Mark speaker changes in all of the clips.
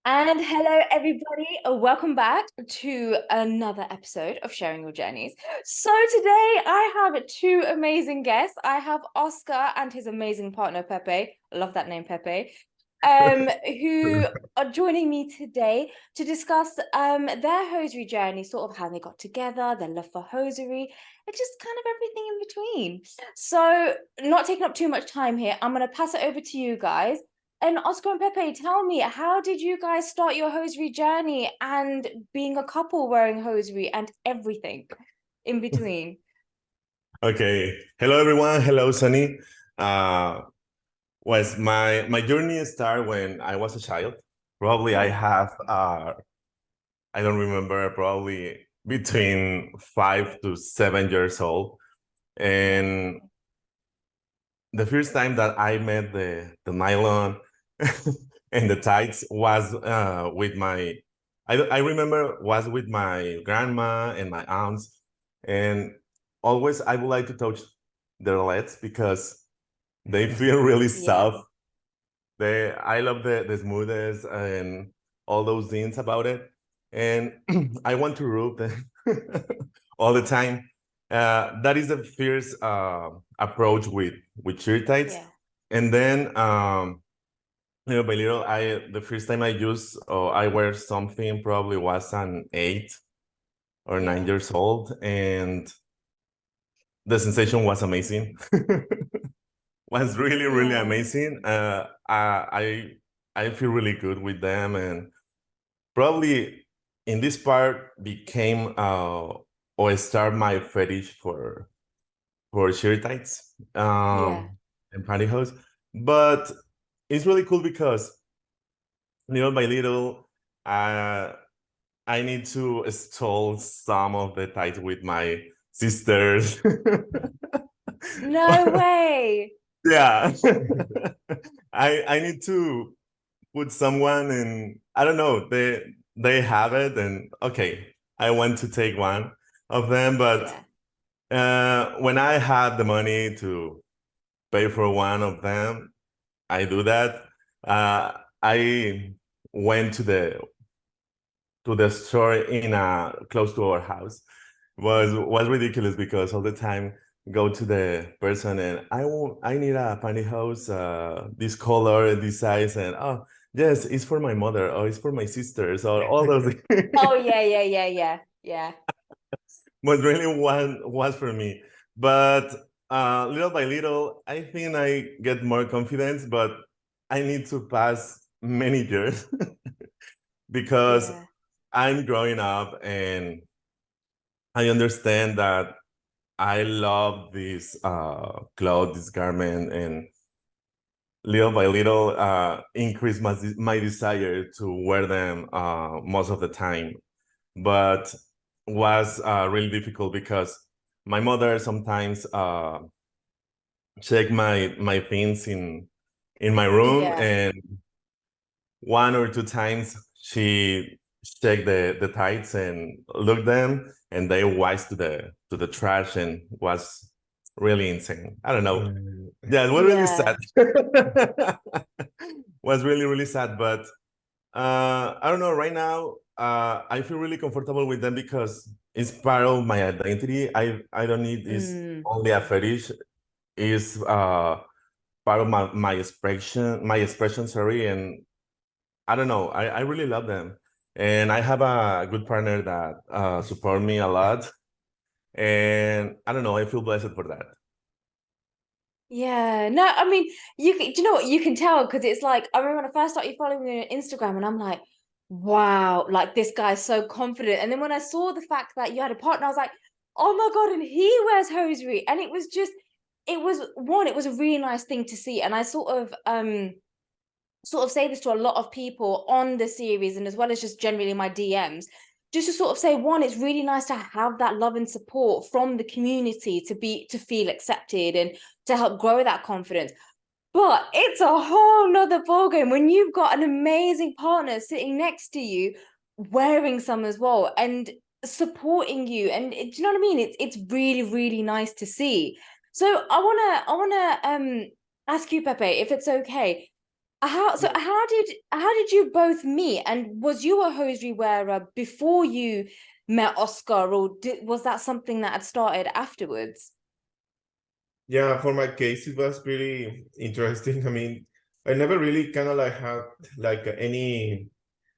Speaker 1: And hello, everybody. Welcome back to another episode of Sharing Your Journeys. So, today I have two amazing guests. I have Oscar and his amazing partner, Pepe. I love that name, Pepe. Who are joining me today to discuss their hosiery journey, sort of how they got together, their love for hosiery, and just kind of everything in between. So, not taking up too much time here, I'm going to pass it over to you guys. And Oscar and Pepe, tell me, how did you guys start your hosiery journey and being a couple wearing hosiery and everything in between?
Speaker 2: Okay. Hello, everyone. Hello, Soni. Uh, was my journey started when I was a child. Probably I
Speaker 1: Yeah.
Speaker 2: have I don't remember, probably between 5 to 7 years old. And
Speaker 1: Wow.
Speaker 2: the first time that I met the nylon and the tights was with my I remember was with my grandma and my aunts, and always I would like to touch their legs because they feel really
Speaker 1: Yeah.
Speaker 2: soft. I love the smoothness and all those things about it. And I want to rub them all the time. That is the first approach with shirt tights.
Speaker 1: Yeah.
Speaker 2: And then little by little, I the first time I use or I wear something probably was an 8 or 9
Speaker 1: Yeah.
Speaker 2: years old, and the sensation was amazing. Was really really
Speaker 1: Yeah.
Speaker 2: amazing. I feel really good with them, and probably in this part became or start my fetish for shirt tights
Speaker 1: Yeah.
Speaker 2: and pantyhose. But it's really cool because little by little, uh, I need to install some of the tights with my sisters.
Speaker 1: No way.
Speaker 2: Yeah. I need to put someone and I don't know, they have it, and okay, I want to take one of them, but
Speaker 1: Yeah.
Speaker 2: when I had the money to pay for one of them, I do that. I went to the store in close to our house. Was ridiculous because all the time go to the person and I need a pantyhose, this color, this size, and oh yes, it's for my mother or it's for my sisters or all those.
Speaker 1: Oh, yeah, yeah, yeah, yeah, yeah.
Speaker 2: Was really one was for me, but little by little, I think I get more confidence, but I need to pass many years because
Speaker 1: Yeah.
Speaker 2: I'm growing up and I understand that I love this cloth, this garment, and little by little increase my desire to wear them most of the time. But was really difficult because my mother sometimes check my things in my room,
Speaker 1: Yeah.
Speaker 2: and 1 or 2 times she checked the tights and looked them, and they wise to the trash, and was really insane. I don't know. Yeah, it was really
Speaker 1: Yeah.
Speaker 2: sad. Was really really sad, but I don't know. Right now, I feel really comfortable with them because it's part of my identity. I don't need this
Speaker 1: Mm.
Speaker 2: only a fetish. Is part of my expression. Sorry, and I don't know. I really love them, and I have a good partner that support me a lot, and I don't know. I feel blessed for that.
Speaker 1: Yeah, no, I mean, do you know what you can tell? Because it's like, I remember when I first started following you on Instagram, and I'm like, wow, like this guy's so confident. And then when I saw the fact that you had a partner, I was like, oh my God, and he wears hosiery. And it was just, it was a really nice thing to see. And I sort of say this to a lot of people on the series and as well as just generally my DMs, just to sort of say, one, it's really nice to have that love and support from the community to feel accepted and to help grow that confidence. But it's a whole nother ballgame when you've got an amazing partner sitting next to you wearing some as well and supporting you. And do you know what I mean? It's really, really nice to see. So I wanna ask you, Pepe, if it's okay. How did you both meet? And was you a hosiery wearer before you met Oscar, or was that something that had started afterwards?
Speaker 3: Yeah, for my case, it was really interesting. I mean, I never really kind of like had like any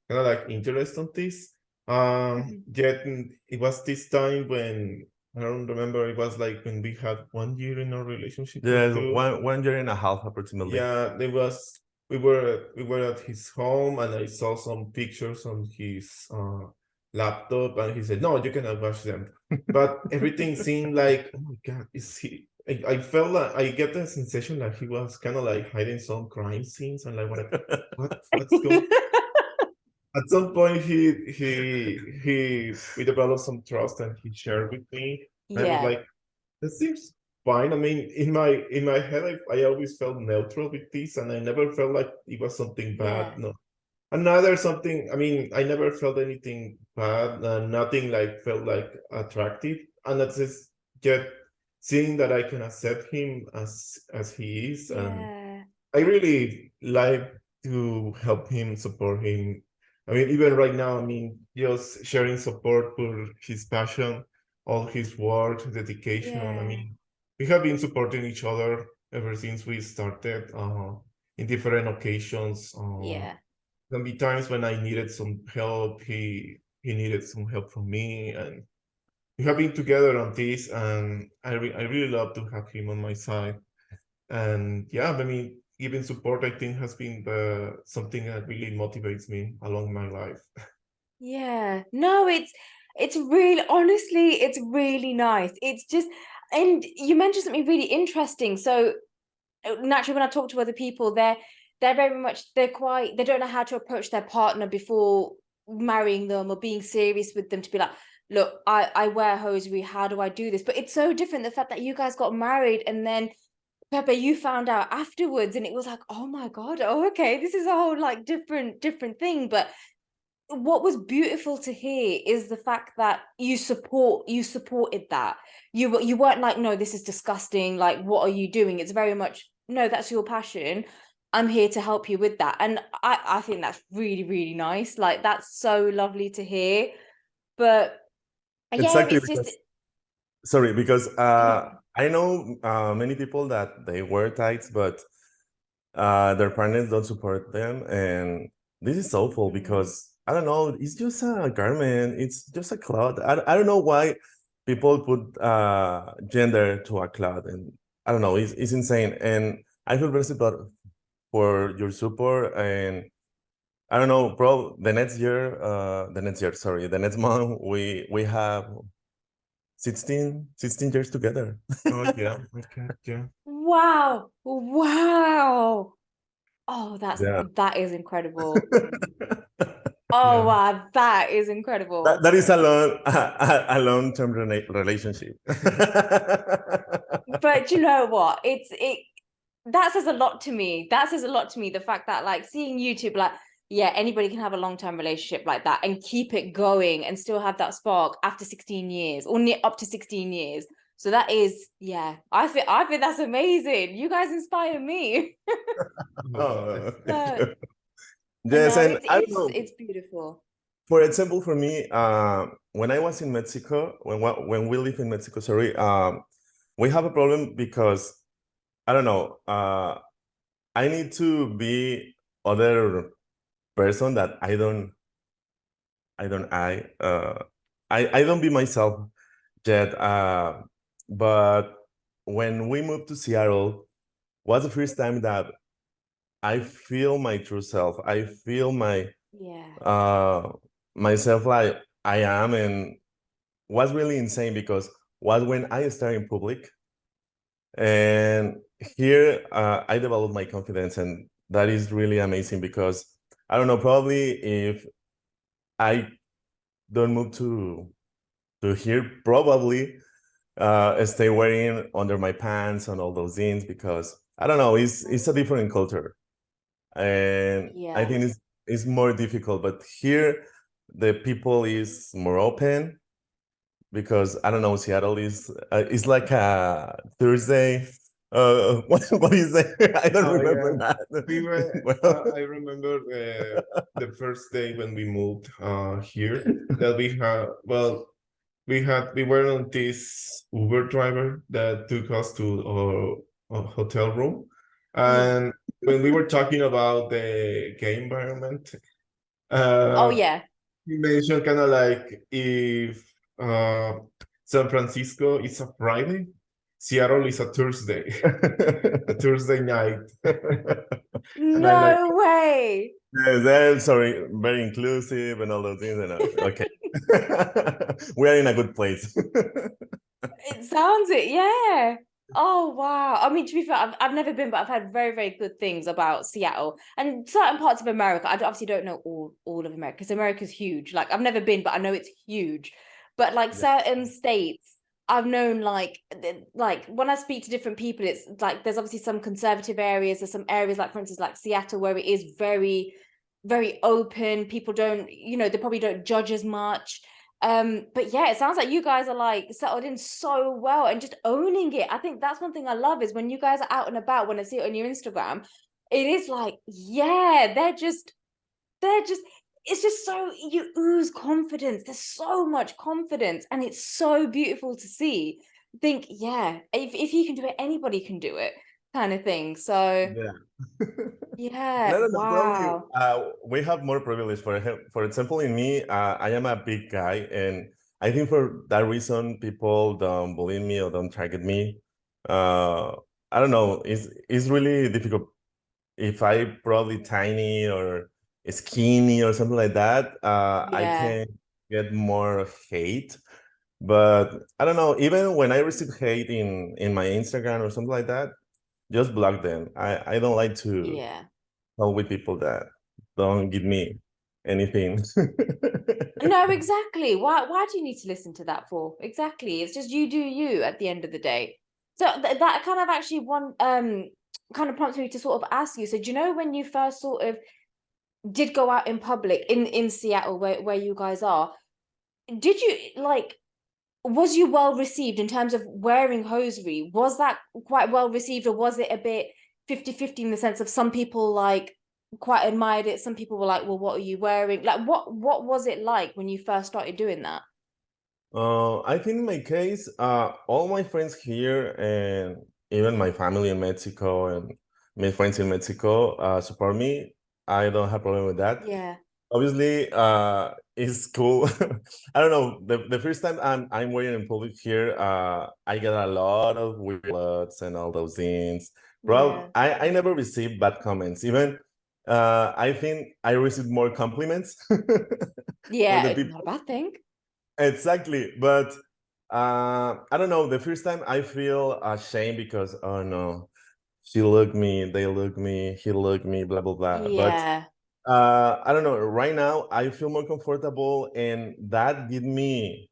Speaker 3: kind of like interest on this.
Speaker 1: Mhm.
Speaker 3: Yet it was this time when I don't remember. It was like when we had 1 year in our relationship or
Speaker 2: Yes,
Speaker 3: two.
Speaker 2: one year and a half approximately.
Speaker 3: Yeah, there was we were at his home and I saw some pictures on his laptop and he said, "No, you cannot watch them." But everything seemed like, oh my God, is he? I felt like I get the sensation like he was kind of like hiding some crime scenes and like what's going. At some point, he we developed some trust and he shared with me. I was
Speaker 1: Yeah,
Speaker 3: like, that seems fine. I mean, in my head, I always felt neutral with this, and I never felt like it was something
Speaker 1: yeah,
Speaker 3: bad. No, another something. I mean, I never felt anything bad. Nothing like felt like attractive, and that's just yet seeing that I can accept him as he is, and
Speaker 1: yeah,
Speaker 3: I really like to help him, support him. I mean, even right now, I mean, just sharing support for his passion, all his work, dedication. I
Speaker 1: yeah,
Speaker 3: mean, we have been supporting each other ever since we started in different occasions.
Speaker 1: yeah,
Speaker 3: There'll be times when I needed some help. He needed some help from me, and we have been together on this. And I really love to have him on my side. And yeah, I mean, giving support, I think, has been something that really motivates me along my life.
Speaker 1: yeah. No, it's really, honestly, it's really nice. It's just, and you mentioned something really interesting. So naturally, when I talk to other people, they're very much, they don't know how to approach their partner before marrying them or being serious with them, to be like, look, I wear hosiery, how do I do this? But it's so different, the fact that you guys got married and then Pepe, you found out afterwards, and it was like, oh my God, oh okay, this is a whole like different thing. But what was beautiful to hear is the fact that you supported that. You weren't like, no, this is disgusting, like what are you doing? It's very much, no, that's your passion, I'm here to help you with that. And I think that's really nice, like that's so lovely to hear. But yeah,
Speaker 2: Exactly,
Speaker 1: it's just,
Speaker 2: because sorry, because
Speaker 1: yeah,
Speaker 2: I know many people that they wear tights, but their parents don't support them, and this is awful
Speaker 1: mm,
Speaker 2: because I don't know, it's just a garment, it's just a cloth. I don't know why people put gender to a cloth, and I don't know, it's insane. And I feel very support for your support, and I don't know, bro. The next month, we have 16 years together.
Speaker 3: Oh yeah, okay, yeah,
Speaker 1: wow. Oh,
Speaker 2: Yeah.
Speaker 1: that is incredible. Oh
Speaker 3: yeah.
Speaker 1: wow, that is incredible.
Speaker 2: That is a long-term relationship.
Speaker 1: But you know what? It that says a lot to me. That says a lot to me. The fact that like seeing YouTube, like, yeah, anybody can have a long-term relationship like that and keep it going and still have that spark after 16 years or near up to 16 years. So that is, yeah, I think that's amazing. You guys inspire me.
Speaker 3: Oh,
Speaker 2: Thank
Speaker 1: But
Speaker 2: you. Yes,
Speaker 1: no,
Speaker 2: and
Speaker 1: it's
Speaker 2: I don't
Speaker 1: it's
Speaker 2: know.
Speaker 1: it's beautiful.
Speaker 2: For example, for me, when I was in Mexico, when we live in Mexico, sorry, we have a problem because I don't know. I need to be other person that I don't I don't be myself yet. But when we moved to Seattle, was the first time that I feel my true self. I feel
Speaker 1: Yeah.
Speaker 2: uh myself like I am, and was really insane because was when I started in public, and here I developed my confidence, and that is really amazing because I don't know, probably if I don't move to here, probably stay wearing under my pants and all those things because I don't know, it's a different culture, and I
Speaker 1: Yeah.
Speaker 2: think it's more difficult. But here, the people is more open because I don't know, Seattle is like a Thursday. what do you say? I don't
Speaker 3: Oh
Speaker 2: remember
Speaker 3: yeah,
Speaker 2: that.
Speaker 3: we were.
Speaker 2: Well,
Speaker 3: I remember the first day when we moved here that we had. Well, we were on this Uber driver that took us to our hotel room,
Speaker 1: Yeah.
Speaker 3: and when we were talking about the gay environment,
Speaker 1: Oh
Speaker 3: uh,
Speaker 1: yeah.
Speaker 3: he mentioned kind of like if San Francisco is a Friday, Seattle is a Thursday, a Thursday night. And I'm like,
Speaker 1: No way.
Speaker 2: yes, they're sorry, very inclusive and all those things. And okay, we are in a good place.
Speaker 1: It sounds it, yeah. Oh wow. I mean, to be fair, I've never been, but I've heard very, very good things about Seattle and certain parts of America. Obviously don't know all of America because America's huge. Like I've never been, but I know it's huge. But like
Speaker 2: Yeah.
Speaker 1: certain states, I've known like when I speak to different people, it's like there's obviously some conservative areas. There's some areas like, for instance, like Seattle, where it is very, very open. People don't, they probably don't judge as much. But yeah, it sounds like you guys are like settled in so well and just owning it. I think that's one thing I love is when you guys are out and about, when I see it on your Instagram, it is like, yeah, they're just it's just so you ooze confidence. There's so much confidence and it's so beautiful to see. Think, yeah, if you can do it, anybody can do it, kind of thing. So
Speaker 2: Yeah. And
Speaker 1: yeah,
Speaker 2: I don't know, probably
Speaker 1: wow.
Speaker 2: we have more privilege. For example, in me, I am a big guy, and I think for that reason, people don't bully me or don't target me. Uh, I don't know. It's really difficult if I probably tiny or skinny or something like that. I
Speaker 1: Yeah.
Speaker 2: can get more hate. But I don't know. Even when I receive hate in my Instagram or something like that, just block them. I don't like to
Speaker 1: Yeah.
Speaker 2: talk with people that don't give me anything.
Speaker 1: No, exactly. Why do you need to listen to that for? Exactly. It's just you do you at the end of the day. So that kind of actually one kind of prompts me to sort of ask you. So do you know when you first sort of did go out in public in Seattle where you guys are, did you like was you well received in terms of wearing hosiery? Was that quite well received, or was it a bit 50-50 in the sense of some people like quite admired it, some people were like, well, what are you wearing? Like what was it like when you first started doing that?
Speaker 2: I think in my case, all my friends here and even my family in Mexico and my friends in Mexico support me. I don't have problem with that.
Speaker 1: Yeah.
Speaker 2: Obviously, it's cool. I don't know. The first time I'm wearing in public here, I get a lot of weird looks and all those things.
Speaker 1: Yeah.
Speaker 2: I never received bad comments. Even I think I received more compliments from the
Speaker 1: Yeah, not a
Speaker 2: people.
Speaker 1: bad thing.
Speaker 2: Exactly, but I don't know. The first time I feel ashamed because oh no, she looked me, they look me, he looked me, blah blah blah. But
Speaker 1: Yeah.
Speaker 2: I don't know. Right now, I feel more comfortable, and that give me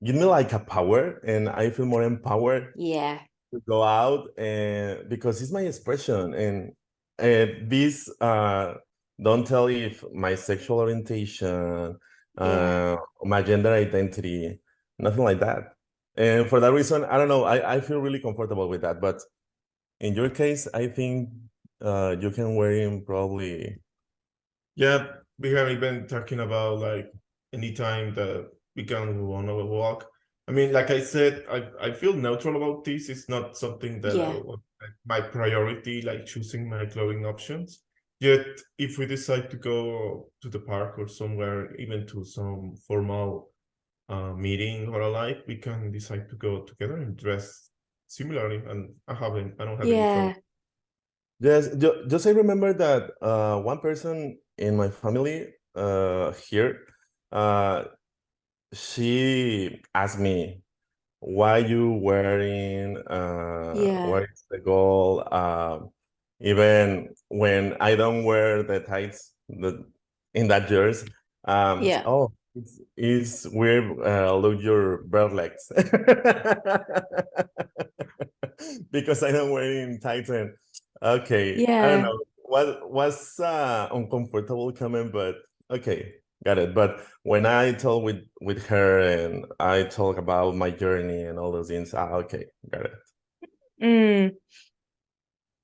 Speaker 2: like a power, and I feel more empowered
Speaker 1: Yeah.
Speaker 2: to go out, and because it's my expression, and this don't tell if my sexual orientation,
Speaker 1: Yeah.
Speaker 2: my gender identity, nothing like that. And for that reason, I don't know. I feel really comfortable with that. But in your case, I think you can wear him probably.
Speaker 3: yeah, we have even talking about like anytime that we can go on a walk. I mean, like I said, I feel neutral about this. It's not something that
Speaker 1: Yeah.
Speaker 3: my priority, like choosing my clothing options. Yet, if we decide to go to the park or somewhere, even to some formal meeting or a like, we can decide to go together and dress similarly. And I don't have any problem.
Speaker 1: Yeah.
Speaker 2: Yes, just I remember that one person in my family here, uh, she asked me, why you wearing
Speaker 1: Yeah.
Speaker 2: what is the goal? Even when I don't wear the tights in that jersey,
Speaker 1: Yeah.
Speaker 2: oh, it's weird. Look your bare legs because I don't wearing tights. And okay, I don't
Speaker 1: Yeah.
Speaker 2: know what was uncomfortable comment, but okay, got it. But when I talk with her and I talk about my journey and all those things, okay, got it.
Speaker 1: Mm.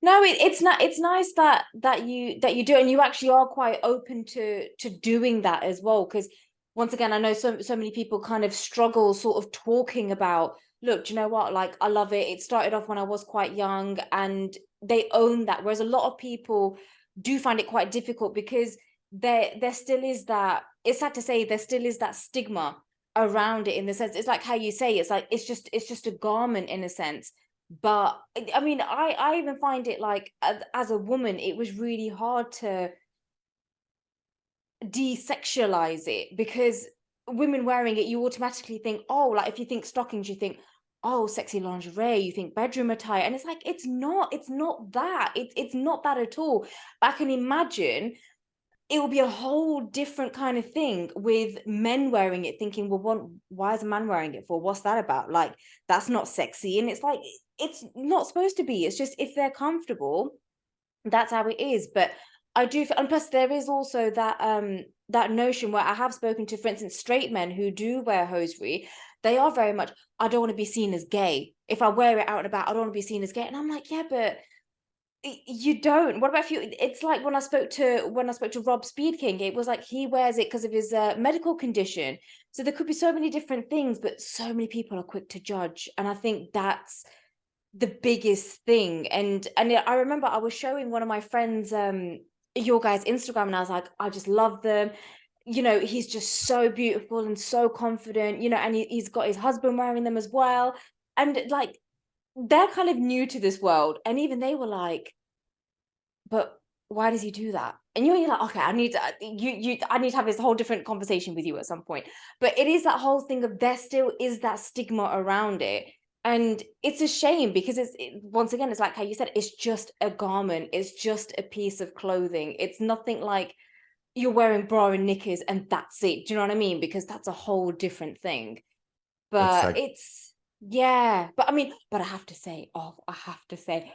Speaker 1: No, it's not. It's nice that you do, and you actually are quite open to doing that as well. Because once again, I know so many people kind of struggle sort of talking about, look, do you know what? Like, I love it. It started off when I was quite young, and they own that. Whereas a lot of people do find it quite difficult because there still is that. It's sad to say there still is that stigma around it, in the sense it's like how you say, it's like it's just a garment in a sense. But I mean, I even find it like, as a woman, it was really hard to de-sexualize it, because women wearing it, you automatically think, oh, like if you think stockings, you think, oh, sexy lingerie, you think bedroom attire, and it's like, it's not that, it's not that at all. But I can imagine it will be a whole different kind of thing with men wearing it, thinking, well, why is a man wearing it for? What's that about? Like, that's not sexy. And it's like, it's not supposed to be. It's just, if they're comfortable, that's how it is. But I do, and plus there is also that notion where I have spoken to, for instance, straight men who do wear hosiery. They are very much, I don't want to be seen as gay. If I wear it out and about, I don't want to be seen as gay. And I'm like, yeah, but you don't. What about if you? It's like when I spoke to Rob Speed King, it was like he wears it because of his medical condition. So there could be so many different things, but so many people are quick to judge, and I think that's the biggest thing. And I remember I was showing one of my friends your guys' Instagram, and I was like, I just love them. You know, he's just so beautiful and so confident. You know, and he's got his husband wearing them as well, and like, they're kind of new to this world, and even they were like, but why does he do that? And you're like, okay, I need to, I need to have this whole different conversation with you at some point. But it is that whole thing of, there still is that stigma around it, and it's a shame, because once again, it's like how you said, it's just a garment, it's just a piece of clothing. It's nothing like you're wearing bra and knickers and that's it. Do you know what I mean? Because that's a whole different thing. But
Speaker 2: Exactly.
Speaker 1: it's, yeah, but I mean, but I have to say, oh, I have to say,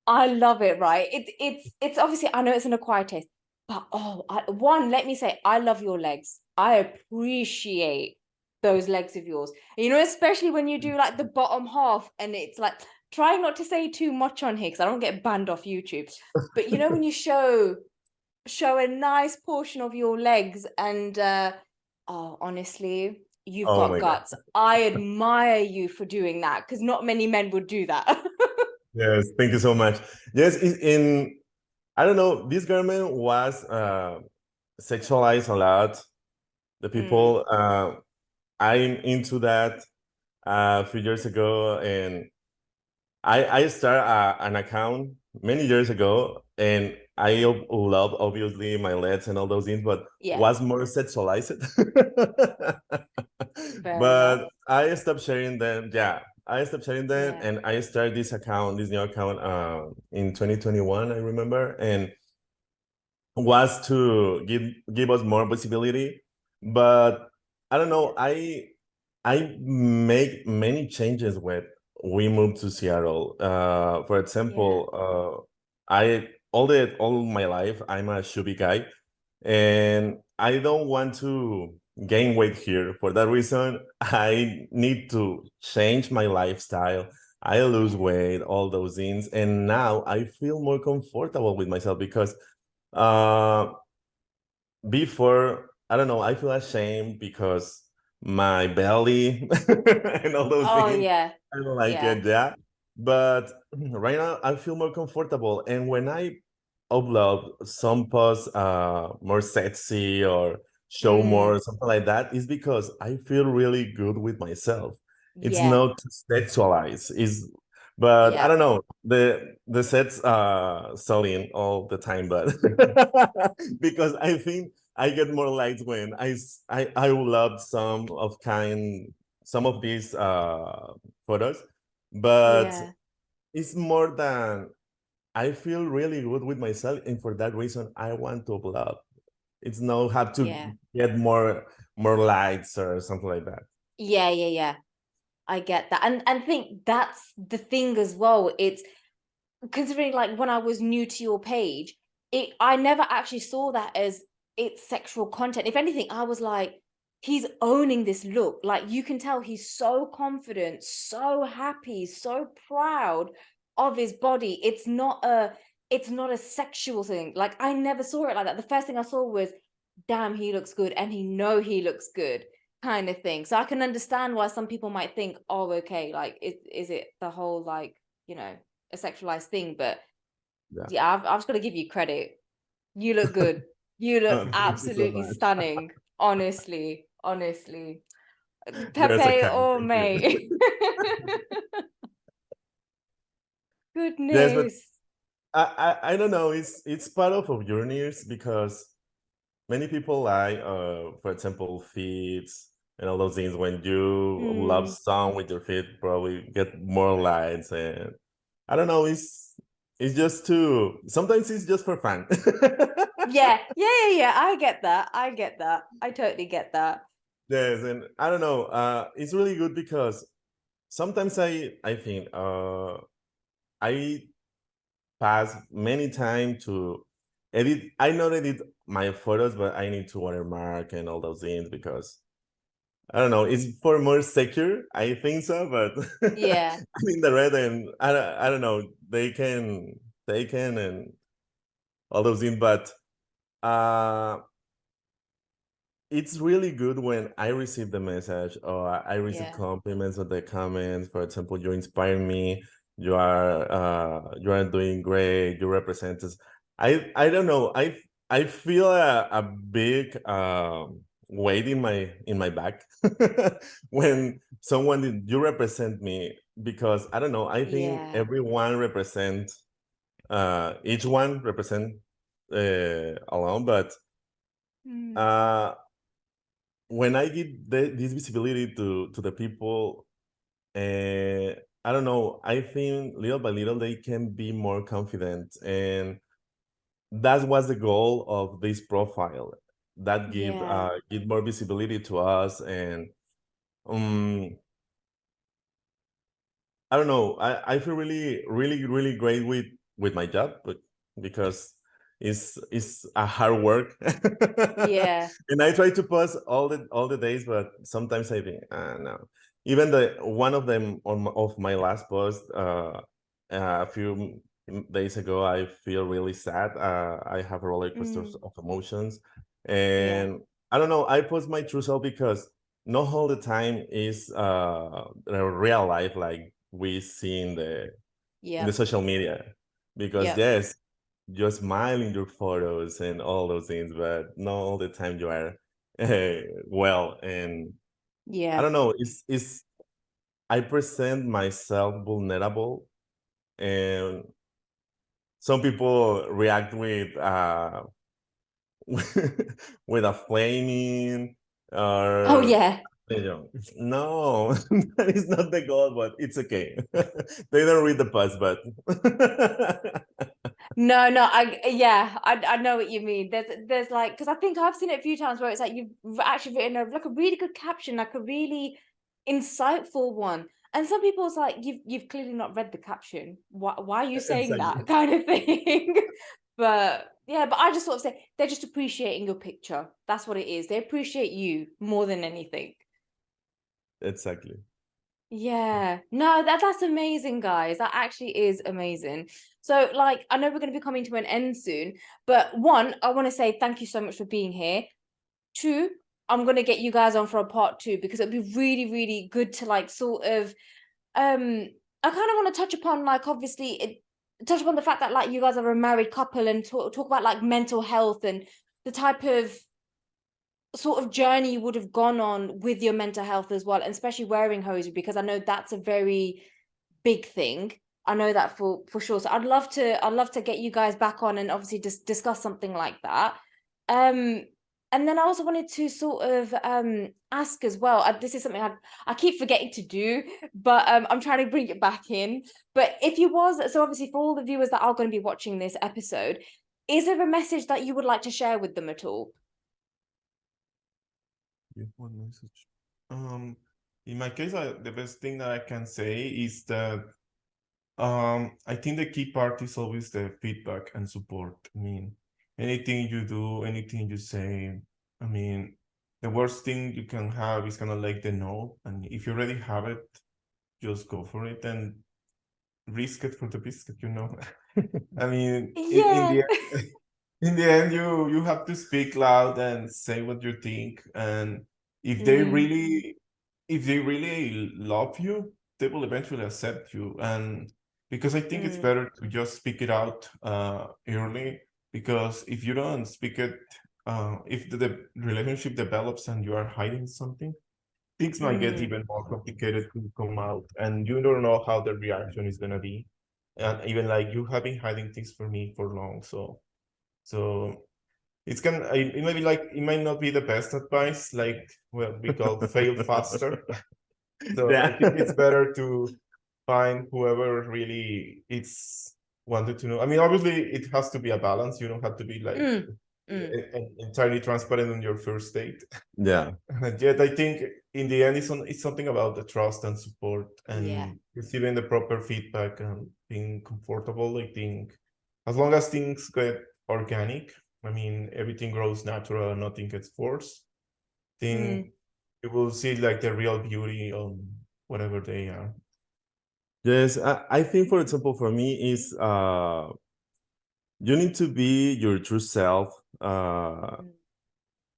Speaker 1: I love it, right? It's obviously, I know it's an acquired taste, but oh, let me say, I love your legs. I appreciate those legs of yours. You know, especially when you do like the bottom half, and it's like, trying not to say too much on here because I don't get banned off YouTube. But you know, when you show a nice portion of your legs, and oh, honestly, you've
Speaker 2: Oh
Speaker 1: got
Speaker 2: my God.
Speaker 1: guts. I admire you for doing that, because not many men would do that.
Speaker 2: Yes, thank you so much. Yes, in I don't know, this garment was sexualized a lot. The
Speaker 1: Mm,
Speaker 2: people, I'm into that a few years ago, and I started an account many years ago, and I love obviously my legs and all those things, but
Speaker 1: yeah,
Speaker 2: was more sexualized.
Speaker 1: fair enough.
Speaker 2: But I stopped sharing them. Yeah, I stopped sharing them,
Speaker 1: Yeah,
Speaker 2: and I started this new account, in 2021, I remember, and was to give us more visibility. But I don't know,
Speaker 1: yeah,
Speaker 2: I make many changes when we moved to Seattle. For
Speaker 1: yeah,
Speaker 2: example, I all my life I'm a chubby guy, and I don't want to gain weight here. For that reason, I need to change my lifestyle. I lose
Speaker 1: yeah,
Speaker 2: weight, all those things, and now I feel more comfortable with myself because uh, before, I don't know, I feel ashamed because my belly and all those
Speaker 1: oh
Speaker 2: things.
Speaker 1: yeah,
Speaker 2: I don't like
Speaker 1: yeah,
Speaker 2: it, yeah. But right now I feel more comfortable. And when I upload some posts more sexy or show more,
Speaker 1: mm,
Speaker 2: something like that, is because I feel really good with myself. It's
Speaker 1: yeah,
Speaker 2: not to sexualize, is but I
Speaker 1: yeah,
Speaker 2: don't know. The sets selling all the time, but because I think I get more likes when I love some of these photos, but
Speaker 1: yeah,
Speaker 2: it's more than I feel really good with myself, and for that reason I want to upload. It's no have to
Speaker 1: yeah,
Speaker 2: get more likes or something like that.
Speaker 1: yeah, yeah, yeah. I get that, and think that's the thing as well. It's, considering like when I was new to your page, I never actually saw that as it's sexual content. If anything, I was like, he's owning this look. Like, you can tell he's so confident, so happy, so proud of his body. It's not a sexual thing. Like, I never saw it like that. The first thing I saw was, damn, he looks good, and he looks good, kind of thing. So I can understand why some people might think, oh, okay, like, is it the whole, like, a sexualized thing? But
Speaker 2: Yeah.
Speaker 1: yeah, I've just got to give you credit. You look good. You look
Speaker 2: Thank you so
Speaker 1: absolutely
Speaker 2: much.
Speaker 1: stunning. Honestly, honestly.
Speaker 2: There's a
Speaker 1: Pepe,
Speaker 2: kind.
Speaker 1: oh
Speaker 2: Thank you.
Speaker 1: mate.
Speaker 2: Yes, but
Speaker 1: Goodness.
Speaker 2: I don't know. It's part of journeys because many people like, for example, feeds and all those things. When you love
Speaker 1: Mm.
Speaker 2: song with your feet, probably get more likes, and I don't know. It's just too. Sometimes it's just for fun.
Speaker 1: Yeah. I get that. I get that. I totally get that.
Speaker 2: Yes, and I don't know. It's really good because sometimes I think I pass many time to edit. I not edit my photos, but I need to watermark and all those things because I don't know. It's for more secure. I think so, but
Speaker 1: Yeah.
Speaker 2: I think the red and I don't know. They can and all those things, but uh it's really good when I receive the message or I receive
Speaker 1: Yeah.
Speaker 2: compliments or the comments. For example, you inspire me. You are doing great. You represent us. I don't know. I feel a big weight in my back when someone you represent me because I don't know. I think
Speaker 1: Yeah.
Speaker 2: everyone represents each one represent alone, but
Speaker 1: Mm.
Speaker 2: uh when I give this visibility to the people, I don't know. I think little by little they can be more confident, and that was the goal of this profile. That
Speaker 1: Yeah.
Speaker 2: give more visibility to us, and um, I don't know. I feel really great with my job, but because it's a hard work,
Speaker 1: Yeah.
Speaker 2: and I try to post all the days, but sometimes I think, no. Even the one of them of my last post, a few days ago, I feel really sad. I have a roller coaster
Speaker 1: Mm.
Speaker 2: of emotions,
Speaker 1: Yeah.
Speaker 2: and I don't know. I post my true self because not all the time is real life like we see in the
Speaker 1: Yep.
Speaker 2: social media because
Speaker 1: Yep.
Speaker 2: yes, you smile in your photos and all those things, but not all the time you are well. And I
Speaker 1: Yeah.
Speaker 2: don't know, it's I present myself vulnerable, and some people react with with a flaming
Speaker 1: Oh
Speaker 2: or
Speaker 1: yeah.
Speaker 2: you know, no, that is not the goal, but it's okay. They don't read the post, but
Speaker 1: No, no, I know what you mean. There's like, because I think I've seen it a few times where it's like you've actually written like a really good caption, like a really insightful one. And some people's like, you've clearly not read the caption. Why are you saying
Speaker 2: exactly,
Speaker 1: that kind of thing? But yeah, but I just sort of say they're just appreciating your picture. That's what it is. They appreciate you more than anything.
Speaker 2: exactly.
Speaker 1: Yeah. No, that's amazing, guys. That actually is amazing. So, like, I know we're going to be coming to an end soon, but one, I want to say thank you so much for being here. Two, I'm going to get you guys on for a part two because it'd be really good to like sort of I kind of want to touch upon like obviously touch upon the fact that like you guys are a married couple and talk about like mental health and the type of sort of journey you would have gone on with your mental health as well, and especially wearing hosiery because I know that's a very big thing. I know that for sure. So I'd love to get you guys back on and obviously just discuss something like that. Um and then I also wanted to sort of ask as well. This is something I keep forgetting to do, but I'm trying to bring it back in. But if you was so obviously for all the viewers that are going to be watching this episode, is there a message that you would like to share with them at all?
Speaker 3: Give one message. In my case, the best thing that I can say is that I think the key part is always the feedback and support. I mean, anything you do, anything you say, I mean, the worst thing you can have is kind of like the no. And if you already have it, just go for it. And risk it for the biscuit, you know. I mean,
Speaker 1: Yeah.
Speaker 3: in the end, you have to speak loud and say what you think. And if they
Speaker 1: Mm,
Speaker 3: really, if they really love you, they will eventually accept you. And because I think it's
Speaker 1: mm,
Speaker 3: better to just speak it out early. Because if you don't speak it, if the relationship develops and you are hiding something, things might get
Speaker 1: mm.
Speaker 3: even more complicated to come out, and you don't know how the reaction is gonna be. And even like you have been hiding things from me for long, so it may be like it might not be the best advice, like what we call fail faster. So I
Speaker 2: Yeah.
Speaker 3: think it's better to find whoever really is wanted to know. I mean, obviously it has to be a balance. You don't have to be like
Speaker 1: Mm, mm.
Speaker 3: entirely transparent on your first date.
Speaker 2: Yeah.
Speaker 3: And yet, I think in the end, it's something about the trust and support
Speaker 1: Yeah.
Speaker 3: and receiving the proper feedback and being comfortable. I think as long as things get organic, I mean, everything grows natural and nothing gets forced,
Speaker 1: Mm.
Speaker 3: think you will see like the real beauty on whatever they are.
Speaker 2: Yes, I think, for example, for me is you need to be your true self.
Speaker 1: Mm.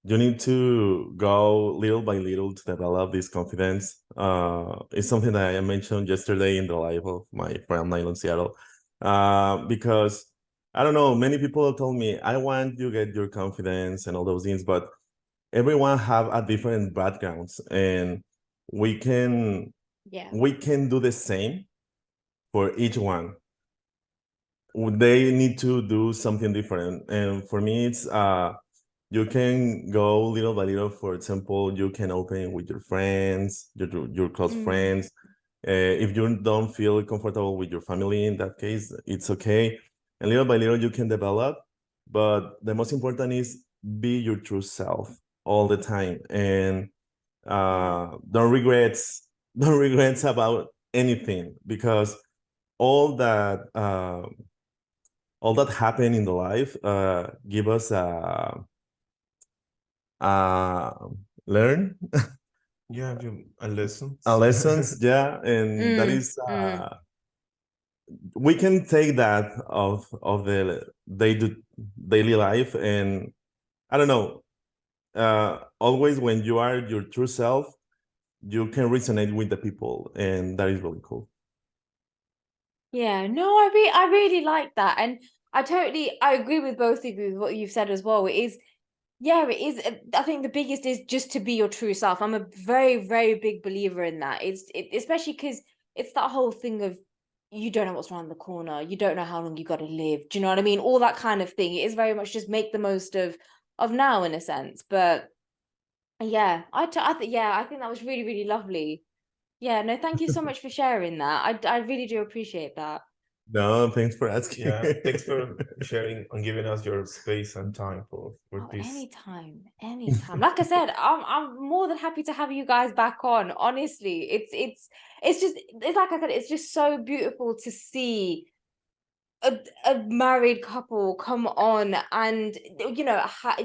Speaker 2: You need to go little by little to develop this confidence. It's something that I mentioned yesterday in the live of my friend Nylon Seattle. Because I don't know, many people told me I want you to get your confidence and all those things, but everyone have a different backgrounds, and we can
Speaker 1: Yeah.
Speaker 2: we can do the same for each one. They need to do something different, and for me, it's you can go little by little. For example, you can open with your friends, your close
Speaker 1: Mm.
Speaker 2: friends. If you don't feel comfortable with your family, in that case, it's okay. And little by little, you can develop. But the most important is be your true self all the time, and
Speaker 1: Yeah.
Speaker 2: don't regrets, don't regrets about anything, because all that uh, all that happened in the life give us uh learn
Speaker 3: Yeah,
Speaker 2: a
Speaker 3: lessons.
Speaker 2: lessons, yeah, and that
Speaker 1: Mm.
Speaker 2: is
Speaker 1: Mm.
Speaker 2: we can take that of the daily life. And I don't know, always when you are your true self, you can resonate with the people, and that is really cool.
Speaker 1: Yeah, no, I really like that. And I agree with both of you with what you've said as well. It is, yeah, it is. I think the biggest is just to be your true self. I'm a very, very big believer in that. Especially because it's that whole thing of you don't know what's around the corner, you don't know how long you got to live. Do you know what I mean? All that kind of thing. It is very much just make the most of now in a sense. But yeah, I think that was really, really lovely. Yeah, no, thank you so much for sharing that. I really do appreciate that.
Speaker 2: No, thanks for asking.
Speaker 3: Yeah, thanks for sharing and giving us your space and time for
Speaker 1: Oh,
Speaker 3: this.
Speaker 1: anytime, anytime. Like I said, I'm more than happy to have you guys back on. Honestly, it's just it's like I said, it's just so beautiful to see a married couple come on and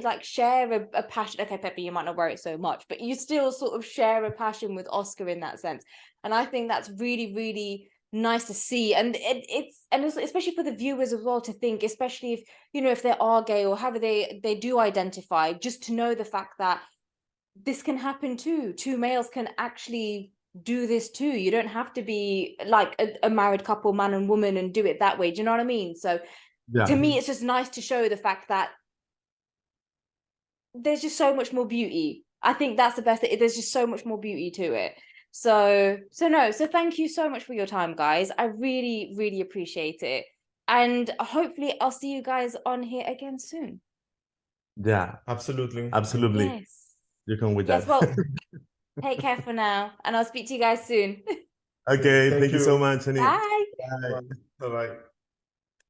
Speaker 1: like share a passion. Okay, Pepe, you might not wear it so much, but you still sort of share a passion with Oscar in that sense. And I think that's really, really nice to see. And it's especially for the viewers as well to think, especially if if they are gay or however they do identify, just to know the fact that this can happen too. Two males can actually do this too. You don't have to be like a married couple, man and woman, and do it that way. Do you know what I mean? So to
Speaker 2: Yeah,
Speaker 1: me, it's just nice to show the fact that there's just so much more beauty. I think that's the best. There's just so much more beauty to it. So thank you so much for your time, guys. I really, really appreciate it. And hopefully I'll see you guys on here again soon.
Speaker 2: yeah,
Speaker 3: Absolutely.
Speaker 2: absolutely.
Speaker 1: Yes.
Speaker 2: You can with
Speaker 1: Yes,
Speaker 2: that.
Speaker 1: well, take care for now, and I'll speak to you guys soon.
Speaker 2: Okay,
Speaker 3: Thank
Speaker 2: thank you so
Speaker 3: you.
Speaker 2: much, Annie.
Speaker 1: Bye.
Speaker 2: Bye.
Speaker 3: Bye bye.